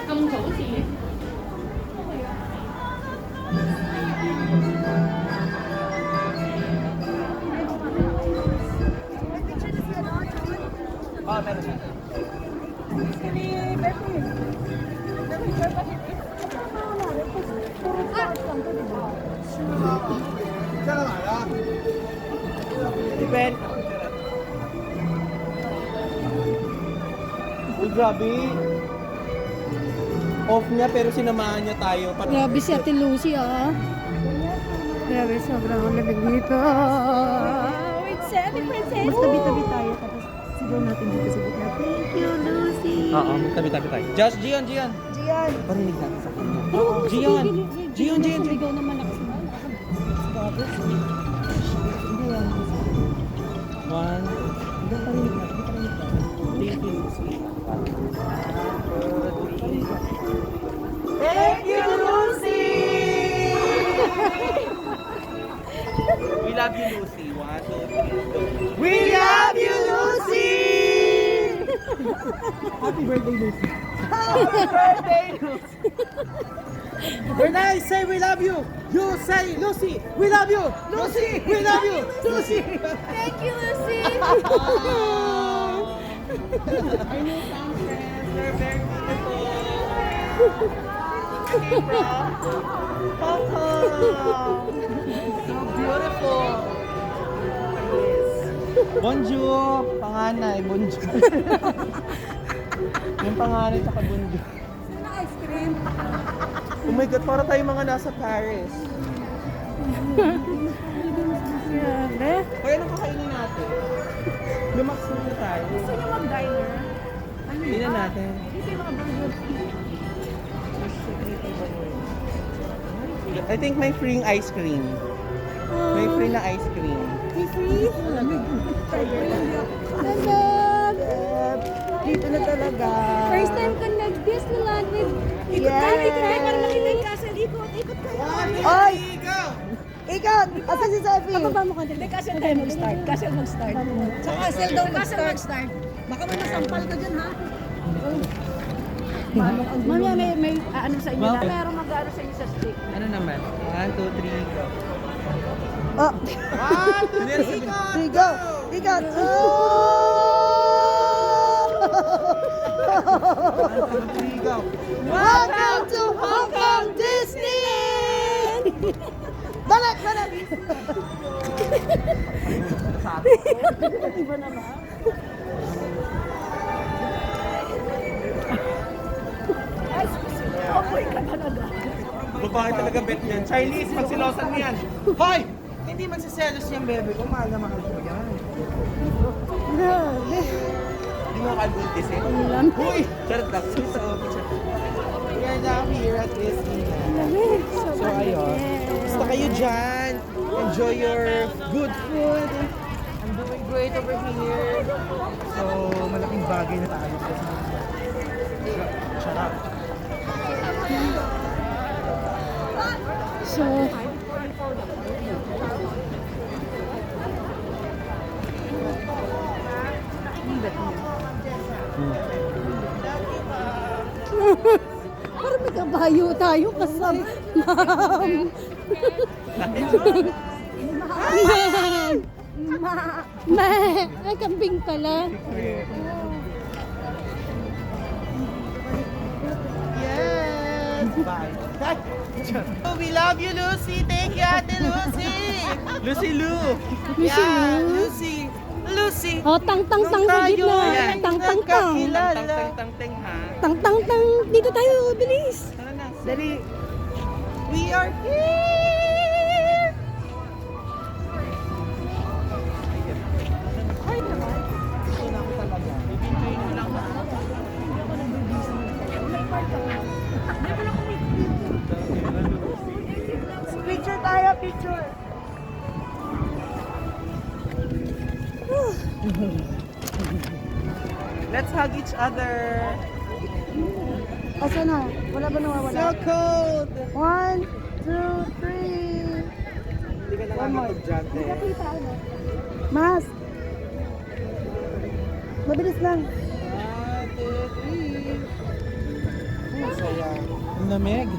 Cầm chỗ gì? Meron na. Depend. Uy, grabe. Off niya pero sinamahan niya tayo. Grabe si Ate Lucy ah. Grabe, sobrang lamig dito. It's Ate Princess. Mas tabi-tabi tayo tapos sigaw natin dito sa gitna. Thank you, Lucy. Oo, magtabi-tabi tayo. Josh, Gian. Gian. Parinig natin sa kanya. Oo, Gian. Gian. Gian. Sigaw naman ako sa grabe. Hindi yan. One. Hindi parinig natin. Thank you, Lucy. Thank you, Lucy! We love you, Lucy. 1, 2, 3. We love you, Lucy! Happy birthday, Lucy. Happy birthday, Lucy! When I say we love you, you say Lucy, we love you! Lucy, we love you! Lucy! Thank you, Lucy. Our new found friends, they're very beautiful. Came from Hong Kong. So beautiful. Bonjour, panganay, bonjour. Yung panganay tsaka bonjour. Ice cream. Oh my God, para tayo mga nasa Paris. Grabe. Kaya anong kakainin natin? Lumax muna tayo. Gusto niyo mag-diner? Tingnan natin. Dito yung mga burgers. I think may free ice cream. May free na ice cream. May free? Hello! Dito na talaga. First time ko nag-Disneyland with... Ikot tayo, ikot tayo para makita yung castle. Ikot tayo. Oy! Ikot! Asa si Sophie? Pababa mo konti. Hindi, castle tayo mag-start. Castle mag-start. Sa castle daw mag-start. Baka may masampal ka dyan, ha? Mamaya may ano sa inyo na. Meron mag-ano sa inyo sa stick. Ano naman? 1, 2, 3, go. Oh! 1, 2, 3, Go! Ikot! go. Welcome to Hong Kong Disney! Balik! Iba naman. Apoy ka talaga. Babae talaga bet niyan. Charlize, magsilosan mo yan. Hoy! Hindi magsiselos yung bebe ko. Mahal na mahal ko yan. Grabe. Hindi mo kalbuntis eh. Lamig. Uy! Charot lang. So, we are now here at Disneyland. Lamig. So, ayun. Basta kayo dyan. Enjoy your good food. I'm doing great over here. So, malaking bagay na tayo. Charot. So, parang may kabayo tayo kasama. May kambing pala. Yes! Bye. We love you, Lucy. Thank you, Ate Lucy. Lucy Lu. Lucy Yeah, Lu. Lucy. Lucy. Oh, tang-tang-tang sa gitna. Ayan. Tang-tang-tang. Tang-tang-tang ha. Tang-tang-tang. Dito tayo, bilis. Tara na. Dali. We are here. Ay naman. Ito na ako talaga. Bibinjoy mo lang. Picture tayo, picture. Let's hug each other. Asa na? Wala ba nawawala? So cold. 1, 2, 3. Hindi ka nakakapag-jump eh. Nakita ano? Mas. Mabilis lang. 1, 2, 3. Lamig.